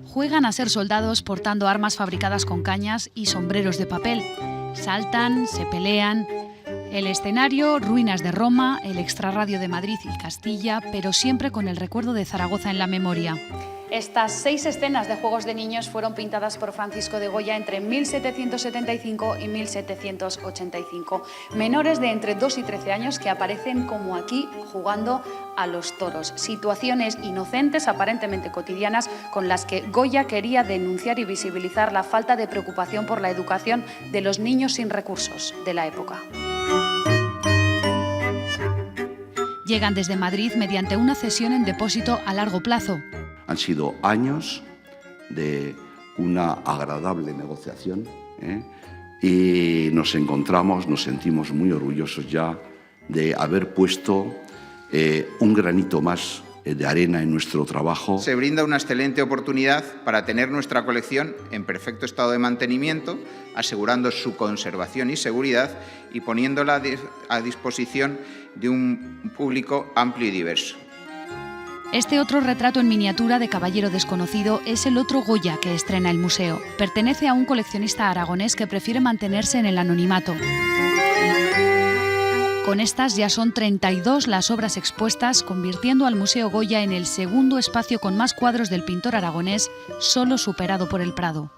Juegan a ser soldados portando armas fabricadas con cañas y sombreros de papel. Saltan, se pelean. El escenario, ruinas de Roma, el extrarradio de Madrid y Castilla, pero siempre con el recuerdo de Zaragoza en la memoria. Estas 6 escenas de juegos de niños fueron pintadas por Francisco de Goya entre 1775 y 1785. Menores de entre 2 y 13 años que aparecen como aquí jugando a los toros. Situaciones inocentes, aparentemente cotidianas, con las que Goya quería denunciar y visibilizar la falta de preocupación por la educación de los niños sin recursos de la época. Llegan desde Madrid mediante una cesión en depósito a largo plazo. Han sido años de una agradable negociación, y nos sentimos muy orgullosos ya de haber puesto un granito más de arena en nuestro trabajo. Se brinda una excelente oportunidad para tener nuestra colección en perfecto estado de mantenimiento, asegurando su conservación y seguridad y poniéndola a disposición de un público amplio y diverso. Este otro retrato en miniatura de caballero desconocido es el otro Goya que estrena el museo. Pertenece a un coleccionista aragonés que prefiere mantenerse en el anonimato. Con estas ya son 32 las obras expuestas, convirtiendo al Museo Goya en el segundo espacio con más cuadros del pintor aragonés, solo superado por el Prado.